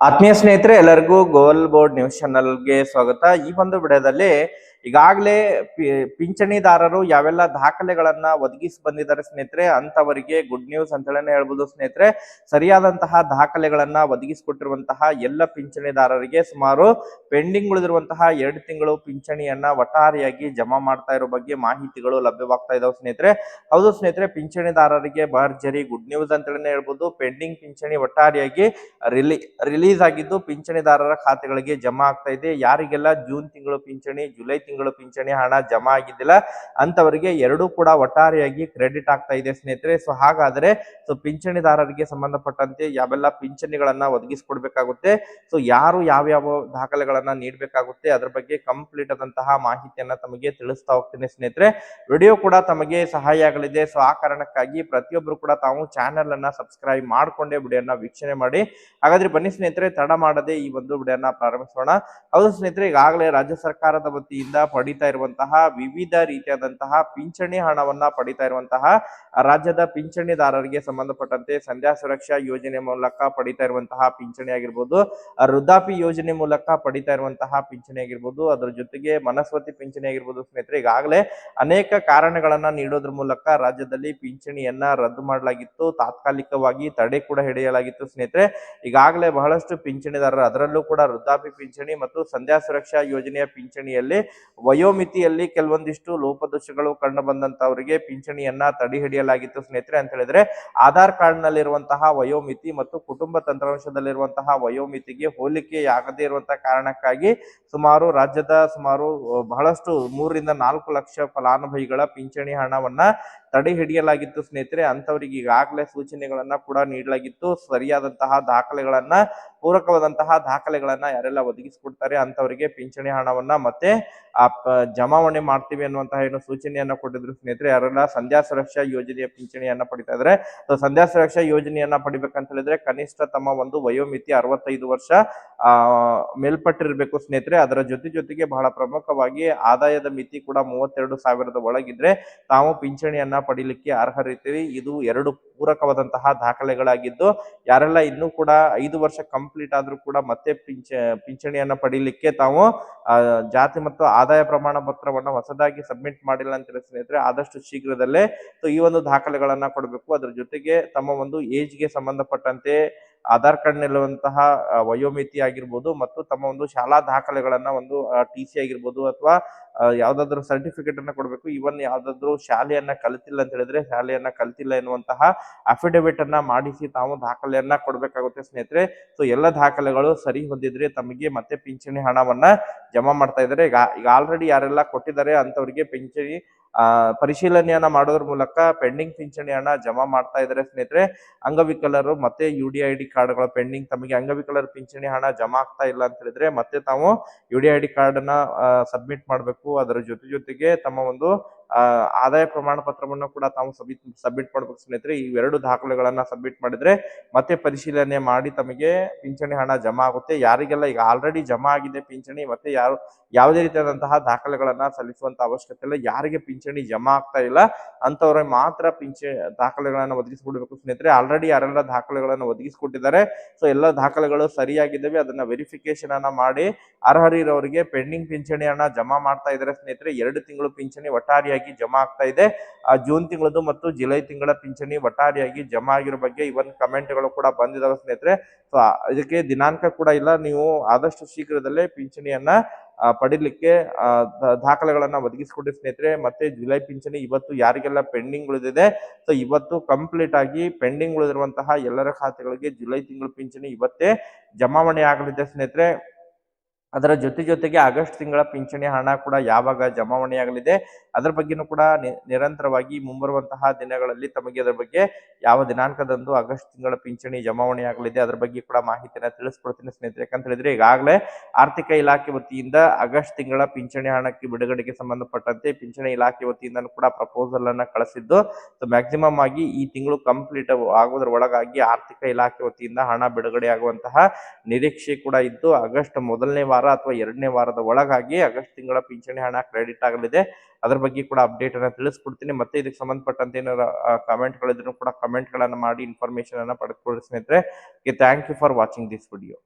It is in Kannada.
ಆತ್ಮೀಯ ಸ್ನೇಹಿತರೆ, ಎಲ್ಲರಿಗೂ ಗೋಲ್ ಬೋರ್ಡ್ ನ್ಯೂಸ್ ಚಾನಲ್ಗೆ ಸ್ವಾಗತ. ಈ ಒಂದು ವಿಡಿಯೋದಲ್ಲಿ ಈಗಾಗಲೇ ಪಿಂಚಣಿದಾರರು ಯಾವೆಲ್ಲ ದಾಖಲೆಗಳನ್ನ ಒದಗಿಸಿ ಬಂದಿದ್ದಾರೆ ಸ್ನೇಹಿತರೆ, ಅಂತವರಿಗೆ ಗುಡ್ ನ್ಯೂಸ್ ಅಂತಲೇ ಹೇಳ್ಬೋದು ಸ್ನೇಹಿತರೆ. ಸರಿಯಾದಂತಹ ದಾಖಲೆಗಳನ್ನ ಒದಗಿಸಿಕೊಟ್ಟಿರುವಂತಹ ಎಲ್ಲ ಪಿಂಚಣಿದಾರರಿಗೆ ಸುಮಾರು ಪೆಂಡಿಂಗ್ ಉಳಿದಿರುವಂತಹ 2 ತಿಂಗಳು ಪಿಂಚಣಿಯನ್ನ ಒಟ್ಟಾರೆಯಾಗಿ ಜಮಾ ಮಾಡ್ತಾ ಇರೋ ಬಗ್ಗೆ ಮಾಹಿತಿಗಳು ಲಭ್ಯವಾಗ್ತಾ ಇದಾವೆ ಸ್ನೇಹಿತರೆ. ಹೌದು ಸ್ನೇಹಿತರೆ, ಪಿಂಚಣಿದಾರರಿಗೆ ಭರ್ಜರಿ ಗುಡ್ ನ್ಯೂಸ್ ಅಂತಲೇ ಹೇಳ್ಬೋದು. ಪೆಂಡಿಂಗ್ ಪಿಂಚಣಿ ಒಟ್ಟಾರೆಯಾಗಿ ರಿಲೀಸ್ ಆಗಿದ್ದು ಪಿಂಚಣಿದಾರರ ಖಾತೆಗಳಿಗೆ ಜಮಾ ಆಗ್ತಾ ಇದೆ. ಯಾರಿಗೆಲ್ಲ ಜೂನ್ ತಿಂಗಳು ಪಿಂಚಣಿ, ಜುಲೈ ತಿಂಗಳು ಪಿಂಚಣಿ ಹಣ ಜಮಾ ಆಗಿದ್ದಿಲ್ಲ ಅಂತವರಿಗೆ ಎರಡೂ ಕೂಡ ಒಟ್ಟಾರೆಯಾಗಿ ಕ್ರೆಡಿಟ್ ಆಗ್ತಾ ಇದೆ ಸ್ನೇಹಿತರೆ. ಸೊ ಹಾಗಾದ್ರೆ ಪಿಂಚಣಿದಾರರಿಗೆ ಸಂಬಂಧಪಟ್ಟಂತೆ ಯಾವೆಲ್ಲ ಪಿಂಚಣಿಗಳನ್ನ ಒದಗಿಸಿಕೊಡ್ಬೇಕಾಗುತ್ತೆ, ಸೊ ಯಾರು ಯಾವ್ಯಾವ ದಾಖಲೆಗಳನ್ನ ನೀಡಬೇಕಾಗುತ್ತೆ, ಅದ್ರ ಬಗ್ಗೆ ಕಂಪ್ಲೀಟ್ ಆದಂತಹ ಮಾಹಿತಿಯನ್ನ ತಮಗೆ ತಿಳಿಸ್ತಾ ಹೋಗ್ತೀನಿ ಸ್ನೇಹಿತರೆ. ವಿಡಿಯೋ ಕೂಡ ತಮಗೆ ಸಹಾಯ ಆಗಲಿದೆ. ಸೊ ಆ ಕಾರಣಕ್ಕಾಗಿ ಪ್ರತಿಯೊಬ್ಬರು ಕೂಡ ತಾವು ಚಾನೆಲ್ ಅನ್ನ ಸಬ್ಸ್ಕ್ರೈಬ್ ಮಾಡ್ಕೊಂಡೇ ವಿಡಿಯೋನ ವೀಕ್ಷಣೆ ಮಾಡಿ. ಹಾಗಾದ್ರೆ ಬನ್ನಿ ಸ್ನೇಹಿತರೆ, ತಡ ಮಾಡದೆ ಈ ಒಂದು ವಿಡಿಯೋನ ಪ್ರಾರಂಭಿಸೋಣ. ಹೌದು ಸ್ನೇಹಿತರೆ, ಈಗಾಗಲೇ ರಾಜ್ಯ ಸರ್ಕಾರದ ವತಿಯಿಂದ ಪಡಿತಾ ಇರುವಂತಹ ವಿವಿಧ ರೀತಿಯಾದಂತಹ ಪಿಂಚಣಿ ಹಣವನ್ನ ಪಡಿತಾ ಇರುವಂತಹ ರಾಜ್ಯದ ಪಿಂಚಣಿದಾರರಿಗೆ ಸಂಬಂಧಪಟ್ಟಂತೆ ಸಂಧ್ಯಾ ಸುರಕ್ಷಾ ಯೋಜನೆ ಮೂಲಕ ಪಡಿತಾ ಇರುವಂತಹ ಪಿಂಚಣಿ ಆಗಿರ್ಬೋದು, ವೃದ್ಧಾಪಿ ಯೋಜನೆ ಮೂಲಕ ಪಡಿತಾ ಇರುವಂತಹ ಪಿಂಚಣಿ ಆಗಿರ್ಬೋದು, ಅದರ ಜೊತೆಗೆ ಮನಸ್ವತಿ ಪಿಂಚಣಿ ಆಗಿರ್ಬೋದು ಸ್ನೇಹಿತರೆ, ಈಗಾಗಲೇ ಅನೇಕ ಕಾರಣಗಳನ್ನ ನೀಡೋದ್ರ ಮೂಲಕ ರಾಜ್ಯದಲ್ಲಿ ಪಿಂಚಣಿಯನ್ನ ರದ್ದು ಮಾಡಲಾಗಿತ್ತು. ತಾತ್ಕಾಲಿಕವಾಗಿ ತಡೆ ಕೂಡ ಹಿಡಿಯಲಾಗಿತ್ತು ಸ್ನೇಹಿತರೆ. ಈಗಾಗಲೇ ಬಹಳಷ್ಟು ಪಿಂಚಣಿದಾರರು, ಅದರಲ್ಲೂ ಕೂಡ ವೃದ್ಧಾಪಿ ಪಿಂಚಣಿ ಮತ್ತು ಸಂಧ್ಯಾ ಸುರಕ್ಷಾ ಯೋಜನೆಯ ಪಿಂಚಣಿಯಲ್ಲಿ ವಯೋಮಿತಿಯಲ್ಲಿ ಕೆಲವೊಂದಿಷ್ಟು ಲೋಪದೋಷಗಳು ಕಂಡು ಬಂದಂತವರಿಗೆ ಪಿಂಚಣಿಯನ್ನ ತಡೆ ಹಿಡಿಯಲಾಗಿತ್ತು ಸ್ನೇಹಿತರೆ. ಅಂತ ಹೇಳಿದ್ರೆ ಆಧಾರ್ ಕಾರ್ಡ್ ನಲ್ಲಿರುವಂತಹ ವಯೋಮಿತಿ ಮತ್ತು ಕುಟುಂಬ ತಂತ್ರಾಂಶದಲ್ಲಿರುವಂತಹ ವಯೋಮಿತಿಗೆ ಹೋಲಿಕೆಯಾಗದೇ ಇರುವಂತಹ ಕಾರಣಕ್ಕಾಗಿ ರಾಜ್ಯದ ಬಹಳಷ್ಟು 3 ರಿಂದ 4 ಲಕ್ಷ ಫಲಾನುಭವಿಗಳ ಪಿಂಚಣಿ ಹಣವನ್ನ ತಡೆ ಹಿಡಿಯಲಾಗಿತ್ತು ಸ್ನೇಹಿತರೆ. ಅಂತವರಿಗೆ ಈಗಾಗಲೇ ಸೂಚನೆಗಳನ್ನ ಕೂಡ ನೀಡಲಾಗಿತ್ತು. ಸರಿಯಾದಂತಹ ದಾಖಲೆಗಳನ್ನ, ಪೂರಕವಾದಂತಹ ದಾಖಲೆಗಳನ್ನ ಯಾರೆಲ್ಲ ಒದಗಿಸಿಕೊಡ್ತಾರೆ ಅಂತವರಿಗೆ ಪಿಂಚಣಿ ಹಣವನ್ನ ಮತ್ತೆ ಜಮಾವಣೆ ಮಾಡ್ತೀವಿ ಅನ್ನುವಂತಹ ಏನು ಸೂಚನೆಯನ್ನ ಕೊಟ್ಟಿದ್ರು ಸ್ನೇಹಿತರೆ. ಯಾರೆಲ್ಲ ಸಂಧ್ಯಾ ಸುರಕ್ಷಾ ಯೋಜನೆಯ ಪಿಂಚಣಿಯನ್ನ ಪಡಿತಾ ಇದ್ರೆ, ಸಂಧ್ಯಾ ಸುರಕ್ಷಾ ಯೋಜನೆಯನ್ನ ಪಡಿಬೇಕಂತ ಹೇಳಿದ್ರೆ ಕನಿಷ್ಠ ತಮ್ಮ ಒಂದು ವಯೋಮಿತಿ 65 ವರ್ಷ ಮೇಲ್ಪಟ್ಟಿರ್ಬೇಕು ಸ್ನೇಹಿತರೆ. ಅದರ ಜೊತೆಗೆ ಬಹಳ ಪ್ರಮುಖವಾಗಿ ಆದಾಯದ ಮಿತಿ ಕೂಡ 32,000 ಒಳಗಿದ್ರೆ ತಾವು ಪಿಂಚಣಿಯನ್ನ ಪಡಿಲಿಕ್ಕೆ ಅರ್ಹರಿರ್ತೀವಿ. ಇದು 2 ಪೂರಕವಾದಂತಹ ದಾಖಲೆಗಳಾಗಿದ್ದು, ಯಾರೆಲ್ಲ ಇನ್ನೂ ಕೂಡ 5 ವರ್ಷ ಕಂಪ್ಲೀಟ್ ಆದ್ರೂ ಕೂಡ ಮತ್ತೆ ಪಿಂಚಣಿಯನ್ನ ಪಡಿಲಿಕ್ಕೆ ತಾವು ಜಾತಿ ಮತ್ತು ಆದಾಯ ಪ್ರಮಾಣ ಪತ್ರವನ್ನ ಹೊಸದಾಗಿ ಸಬ್ಮಿಟ್ ಮಾಡಿಲ್ಲ ಅಂತ ಸ್ನೇಹಿತರೆ, ಆದಷ್ಟು ಶೀಘ್ರದಲ್ಲೇ ಈ ಒಂದು ದಾಖಲೆಗಳನ್ನ ಕೊಡಬೇಕು. ಅದರ ಜೊತೆಗೆ ತಮ್ಮ ಒಂದು ಏಜ್ಗೆ ಸಂಬಂಧಪಟ್ಟಂತೆ ಆಧಾರ್ ಕಾರ್ಡ್ ನಲ್ಲಿರುವಂತಹ ವಯೋಮಿತಿ ಆಗಿರ್ಬೋದು ಮತ್ತು ತಮ್ಮ ಒಂದು ಶಾಲಾ ದಾಖಲೆಗಳನ್ನ, ಒಂದು TC ಆಗಿರ್ಬೋದು ಅಥವಾ ಯಾವ್ದಾದ್ರು ಸರ್ಟಿಫಿಕೇಟ್ ಅನ್ನ ಕೊಡಬೇಕು. ಇವನ್ ಯಾವ್ದಾದ್ರು ಶಾಲೆಯನ್ನ ಕಲಿತಿಲ್ಲ ಅಂತ ಹೇಳಿದ್ರೆ ಶಾಲೆಯನ್ನ ಕಲಿತಿಲ್ಲ ಎನ್ನುವಂತಹ ಅಫಿಡವಿಟ್ ಅನ್ನ ಮಾಡಿಸಿ ತಾವು ದಾಖಲೆಯನ್ನ ಕೊಡ್ಬೇಕಾಗುತ್ತೆ ಸ್ನೇಹಿತರೆ. ಸೊ ಎಲ್ಲ ದಾಖಲೆಗಳು ಸರಿ ಹೊಂದಿದ್ರೆ ತಮಗೆ ಮತ್ತೆ ಪಿಂಚಣಿ ಹಣವನ್ನ ಜಮಾ ಮಾಡ್ತಾ ಇದ್ದಾರೆ. ಈಗ ಆಲ್ರೆಡಿ ಯಾರೆಲ್ಲ ಕೊಟ್ಟಿದ್ದಾರೆ ಅಂತವರಿಗೆ ಪಿಂಚಣಿ ಪರಿಶೀಲನೆಯನ್ನ ಮಾಡೋದ್ರ ಮೂಲಕ ಪೆಂಡಿಂಗ್ ಪಿಂಚಣಿ ಹಣ ಜಮಾ ಮಾಡ್ತಾ ಇದ್ದಾರೆ ಸ್ನೇಹಿತರೆ. ಅಂಗವಿಕಲರು ಮತ್ತೆ UDID ಕಾರ್ಡ್ಗಳ ಪೆಂಡಿಂಗ್, ತಮಗೆ ಅಂಗವಿಕಲರ ಪಿಂಚಣಿ ಹಣ ಜಮಾ ಆಗ್ತಾ ಇಲ್ಲ ಅಂತ ಹೇಳಿದ್ರೆ ಮತ್ತೆ ತಾವು UDID ಕಾರ್ಡ್ ಅನ್ನ ಸಬ್ಮಿಟ್ ಮಾಡಬೇಕು. ಅದರ ಜೊತೆಗೆ ತಮ್ಮ ಒಂದು ಆದಾಯ ಪ್ರಮಾಣ ಪತ್ರವನ್ನು ಕೂಡ ತಾವು ಸಬ್ಮಿಟ್ ಮಾಡ್ಬೇಕು ಸ್ನೇಹಿತರೆ. ಈ 2 ದಾಖಲೆಗಳನ್ನ ಸಬ್ಮಿಟ್ ಮಾಡಿದ್ರೆ ಮತ್ತೆ ಪರಿಶೀಲನೆ ಮಾಡಿ ತಮಗೆ ಪಿಂಚಣಿ ಹಣ ಜಮಾ ಆಗುತ್ತೆ. ಯಾರಿಗೆಲ್ಲ ಈಗ ಆಲ್ರೆಡಿ ಜಮಾ ಆಗಿದೆ ಪಿಂಚಣಿ, ಮತ್ತೆ ಯಾವುದೇ ರೀತಿಯಾದಂತಹ ದಾಖಲೆಗಳನ್ನ ಸಲ್ಲಿಸುವಂತ ಅವಶ್ಯಕತೆ ಇಲ್ಲ. ಯಾರಿಗೆ ಪಿಂಚಣಿ ಜಮಾ ಆಗ್ತಾ ಇಲ್ಲ ಅಂತವ್ರ ಮಾತ್ರ ದಾಖಲೆಗಳನ್ನ ಒದಗಿಸಿಕೊಡ್ಬೇಕು ಸ್ನೇಹಿತರೆ. ಆಲ್ರೆಡಿ ಯಾರೆಲ್ಲ ದಾಖಲೆಗಳನ್ನ ಒದಗಿಸಿಕೊಟ್ಟಿದ್ದಾರೆ, ಸೊ ಎಲ್ಲ ದಾಖಲೆಗಳು ಸರಿಯಾಗಿದ್ದಾವೆ, ಅದನ್ನ ವೆರಿಫಿಕೇಶನ್ ಅನ್ನ ಮಾಡಿ ಅರ್ಹರಿರೋರಿಗೆ ಪೆಂಡಿಂಗ್ ಪಿಂಚಣಿ ಹಣ ಜಮಾ ಮಾಡ್ತಾ ಇದ್ದಾರೆ ಸ್ನೇಹಿತರೆ. 2 ತಿಂಗಳು ಪಿಂಚಣಿ ಒಟ್ಟಾರೆಯಾಗಿ ಜಮಾ ಆಗ್ತಾ ಇದೆ. ಜೂನ್ ತಿಂಗಳದು ಮತ್ತು ಜುಲೈ ತಿಂಗಳ ಪಿಂಚಣಿ ಒಟ್ಟಾರೆಯಾಗಿ ಜಮಾ ಆಗಿರೋ ಬಗ್ಗೆ ಇವನ್ ಕಮೆಂಟ್ಗಳು ಕೂಡ ಬಂದಿದಾವೆ ಸ್ನೇಹಿತರೆ. ಸೊ ಇದಕ್ಕೆ ದಿನಾಂಕ ಕೂಡ ಇಲ್ಲ. ನೀವು ಆದಷ್ಟು ಶೀಘ್ರದಲ್ಲೇ ಪಿಂಚಣಿಯನ್ನ ಪಡಿಲಿಕ್ಕೆ ದಾಖಲೆಗಳನ್ನ ಒದಗಿಸಿಕೊಡಿ ಸ್ನೇಹಿತರೆ. ಮತ್ತೆ ಜುಲೈ ಪಿಂಚಣಿ ಇವತ್ತು ಯಾರಿಗೆಲ್ಲ ಪೆಂಡಿಂಗ್ ಉಳಿದಿದೆ, ಸೊ ಇವತ್ತು ಕಂಪ್ಲೀಟ್ ಆಗಿ ಪೆಂಡಿಂಗ್ ಉಳಿದಿರುವಂತಹ ಎಲ್ಲರ ಖಾತೆಗಳಿಗೆ ಜುಲೈ ತಿಂಗಳ ಪಿಂಚಣಿ ಇವತ್ತೇ ಜಮಾವಣೆ ಆಗಲಿದೆ ಸ್ನೇಹಿತರೆ. ಅದರ ಜೊತೆಗೆ ಆಗಸ್ಟ್ ತಿಂಗಳ ಪಿಂಚಣಿ ಹಣ ಕೂಡ ಯಾವಾಗ ಜಮಾವಣೆಯಾಗಲಿದೆ ಅದರ ಬಗ್ಗೆನೂ ಕೂಡ ನಿರಂತರವಾಗಿ ಮುಂಬರುವಂತಹ ದಿನಗಳಲ್ಲಿ ತಮಗೆ ಅದರ ಬಗ್ಗೆ ಯಾವ ದಿನಾಂಕದಂದು ಆಗಸ್ಟ್ ತಿಂಗಳ ಪಿಂಚಣಿ ಜಮಾವಣೆ ಆಗಲಿದೆ ಅದರ ಬಗ್ಗೆ ಕೂಡ ಮಾಹಿತಿನ ತಿಳಿಸ್ಕೊಡ್ತೀನಿ ಸ್ನೇಹಿತರೆ. ಯಾಕಂತ ಹೇಳಿದ್ರೆ ಈಗಾಗಲೇ ಆರ್ಥಿಕ ಇಲಾಖೆ ವತಿಯಿಂದ ಆಗಸ್ಟ್ ತಿಂಗಳ ಪಿಂಚಣಿ ಹಣಕ್ಕೆ ಬಿಡುಗಡೆಗೆ ಸಂಬಂಧಪಟ್ಟಂತೆ ಪಿಂಚಣಿ ಇಲಾಖೆ ವತಿಯಿಂದ ಕೂಡ ಪ್ರಪೋಸಲ್ ಅನ್ನ ಕಳಿಸಿದ್ದು, ಮ್ಯಾಕ್ಸಿಮಮ್ ಆಗಿ ಈ ತಿಂಗಳು ಕಂಪ್ಲೀಟ್ ಆಗೋದ್ರ ಒಳಗಾಗಿ ಆರ್ಥಿಕ ಇಲಾಖೆ ವತಿಯಿಂದ ಹಣ ಬಿಡುಗಡೆ ಆಗುವಂತಹ ನಿರೀಕ್ಷೆ ಕೂಡ ಇದ್ದು, ಆಗಸ್ಟ್ ಮೊದಲನೇ ವಾರ ಅಥವಾ 2ನೇ ವಾರದ ಒಳಗಾಗಿ ಆಗಸ್ಟ್ ತಿಂಗಳ ಪಿಂಚಣಿ ಹಣ ಕ್ರೆಡಿಟ್ ಆಗಲಿದೆ. ಅದರ ಬಗ್ಗೆ ಕೂಡ ಅಪ್ಡೇಟ್ ಅನ್ನ ತಿಳಿಸ್ಕೊಡ್ತೀನಿ. ಮತ್ತೆ ಇದಕ್ಕೆ ಸಂಬಂಧಪಟ್ಟಂತೆ ಏನಾರ ಕಮೆಂಟ್ಗಳಿದ್ರು ಕೂಡ ಕಮೆಂಟ್ಗಳನ್ನ ಮಾಡಿ ಇನ್ಫಾರ್ಮೇಶನ್ ಅನ್ನ ಪಡೆದುಕೊಳ್ಳಿ ಸ್ನೇಹಿತರೆ. Thank you for watching this video.